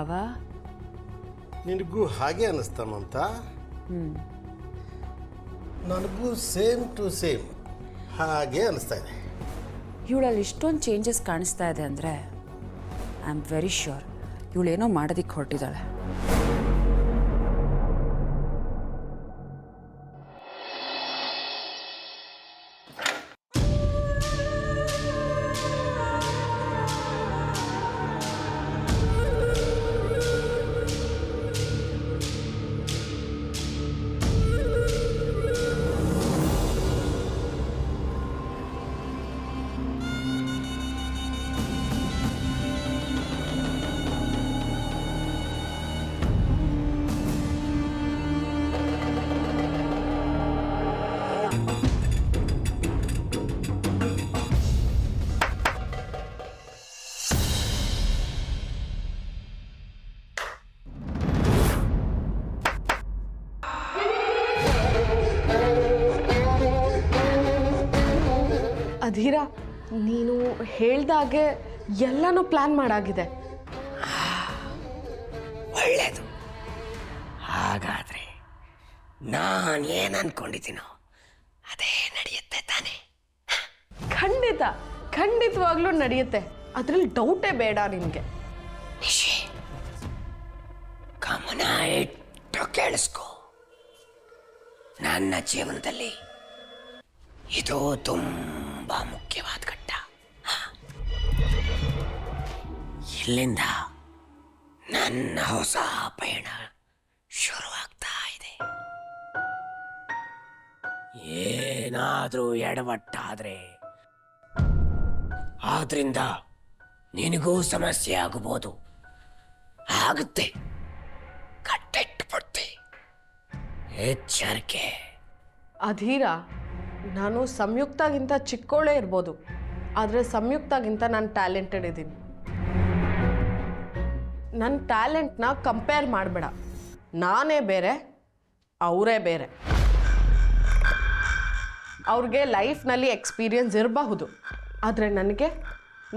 ಭಾವ? ನಿನಗೂ ಹಾಗೆ ಅನ್ನಿಸ್ತಾನಂತ? ನನಗೂ ಸೇಮ್ ಟು ಸೇಮ್ ಹಾಗೆ ಅನ್ನಿಸ್ತಾ ಇದೆ. ಇವಳಲ್ಲಿ ಇಷ್ಟೊಂದು ಚೇಂಜಸ್ ಕಾಣಿಸ್ತಾ ಇದೆ ಅಂದರೆ ಐ ಆಮ್ ವೆರಿ ಶ್ಯೂರ್ ಇವಳೇನೋ ಮಾಡೋದಕ್ಕೆ ಹೊರಟಿದ್ದಾಳೆ. ಅಧೀರ, ನೀನು ಹೇಳ್ದಾಗೆ ಎಲ್ಲನೂ ಪ್ಲಾನ್ ಮಾಡಾಗಿದೆ. ಒಳ್ಳೇದು. ಹಾಗಾದ್ರೆ ನಾನು ಏನು ಅನ್ಕೊಂಡಿದ್ದೀನೋ ಅದೇ ನಡೆಯುತ್ತೆ ತಾನೆ? ಖಂಡಿತವಾಗ್ಲೂ ನಡೆಯುತ್ತೆ, ಅದ್ರಲ್ಲಿ ಡೌಟೇ ಬೇಡ ನಿನಗೆ. ನಿಶಿ, ಗಮನ ಇಟ್ಟು ಕೇಳಿಸ್ಕೊ. ನನ್ನ ಜೀವನದಲ್ಲಿ ಇದು ತುಂಬಾ ಮುಖ್ಯವಾದ ಘಟ್ಟ. ಇಲ್ಲಿಂದ ನನ್ನ ಹೊಸ ಪಯಣ ಶುರುವಾಗ್ತಾ ಇದೆ. ಏನಾದ್ರೂ ಎಡವಟ್ಟಾದ್ರೆ ಆದ್ರಿಂದ ನಿನಗೂ ಸಮಸ್ಯೆ ಆಗಬಹುದು. ಆಗುತ್ತೆ, ಕಟ್ಟಿಟ್ಬಿಡ್ತಿ. ಎಚ್ಚರಿಕೆ. ಅಧೀರ, ನಾನು ಸಂಯುಕ್ತಗಿಂತ ಚಿಕ್ಕೋಳೇ ಇರ್ಬೋದು, ಆದರೆ ಸಂಯುಕ್ತಗಿಂತ ನಾನು ಟ್ಯಾಲೆಂಟೆಡ್ ಇದ್ದೀನಿ. ನನ್ನ ಟ್ಯಾಲೆಂಟ್ನ ಕಂಪೇರ್ ಮಾಡಬೇಡ. ನಾನೇ ಬೇರೆ, ಅವರೇ ಬೇರೆ. ಅವ್ರಿಗೆ ಲೈಫ್ನಲ್ಲಿ ಎಕ್ಸ್ಪೀರಿಯನ್ಸ್ ಇರಬಹುದು, ಆದರೆ ನನಗೆ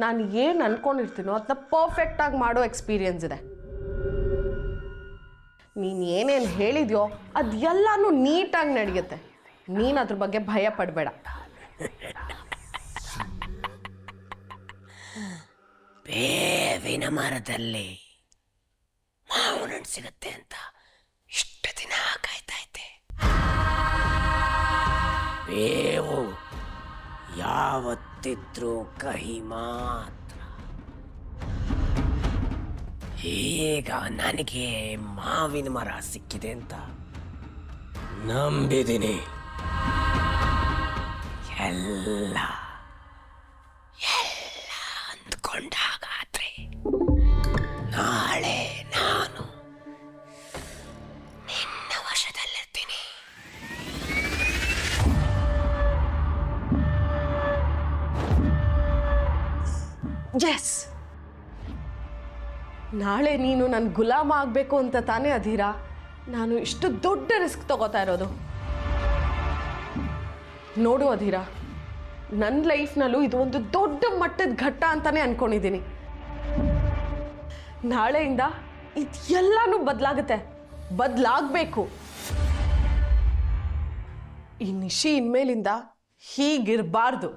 ನಾನು ಏನು ಅಂದ್ಕೊಂಡಿರ್ತೀನೋ ಅದನ್ನ ಪರ್ಫೆಕ್ಟಾಗಿ ಮಾಡೋ ಎಕ್ಸ್ಪೀರಿಯನ್ಸ್ ಇದೆ. ನೀನು ಏನೇನು ಹೇಳಿದ್ಯೋ ಅದೆಲ್ಲನೂ ನೀಟಾಗಿ ನಡೆಯುತ್ತೆ. ನೀನು ಅದ್ರ ಬಗ್ಗೆ ಭಯ ಪಡಬೇಡ. ಬೇವಿನ ಮರದಲ್ಲಿ ಮಾವಿನ ಹಣ್ಣು ಸಿಗುತ್ತೆ ಅಂತ ಇಷ್ಟು ದಿನ ಕಾಯ್ತಾ ಇದ್ದೆ. ಬೇವು ಯಾವತ್ತಿದ್ರೂ ಕಹಿ ಮಾತ್ರ. ಈಗ ನನಗೆ ಮಾವಿನ ಮರ ಸಿಕ್ಕಿದೆ ಅಂತ ನಂಬಿದ್ದೀನಿ. ಎಲ್ಲ ಅಂದ್ಕೊಂಡಾಗಾದ್ರೆ ನಾಳೆ ನಾನು ನಿನ್ನ ವಶದಲ್ಲಿರ್ತೀನಿ. ಎಸ್, ನಾಳೆ ನೀನು ನನ್ನ ಗುಲಾಮ ಆಗಬೇಕು ಅಂತ ತಾನೇ ಅಧೀರ ನಾನು ಇಷ್ಟು ದೊಡ್ಡ ರಿಸ್ಕ್ ತಗೋತಾ ಇರೋದು. ನೋಡು ಅಧೀರ, ನನ್ನ ಲೈಫ್ನಲ್ಲೂ ಇದು ಒಂದು ದೊಡ್ಡ ಮಟ್ಟದ ಘಟ್ಟ ಅಂತಾನೆ ಅನ್ಕೊಂಡಿದ್ದೀನಿ. ನಾಳೆಯಿಂದ ಇದೆಲ್ಲನೂ ಬದಲಾಗಬೇಕು. ಈ ನಿಶಿ ಇನ್ಮೇಲಿಂದ ಹೀಗಿರಬಾರ್ದು.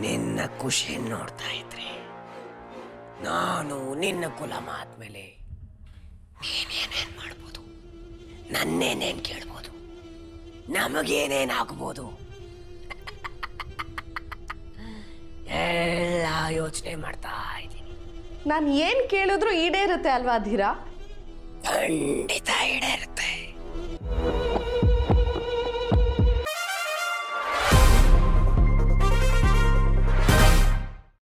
ನಿನ್ನ ಖುಷಿ ನೋಡ್ತಾ ಇದ್ರೆ ನಾನು ನಿನ್ನ ಗುಲಾಮ ಆದ್ಮೇಲೆ ನೀನೇನೇನ್ ಮಾಡ್ಬೋದು, ನನ್ನೇನೇನ್ ಕೇಳ್ಬೋದು, ನಮಗೇನೇನಾಗ್ಬೋದು ಎಲ್ಲ ಯೋಚನೆ ಮಾಡ್ತಾ ಇದ್ದೀನಿ. ನಾನು ಏನು ಕೇಳಿದ್ರು ಈಡೇರುತ್ತೆ ಅಲ್ವಾ ಅಧೀರ? ಖಂಡಿತ ಈಡೇರುತ್ತೆ.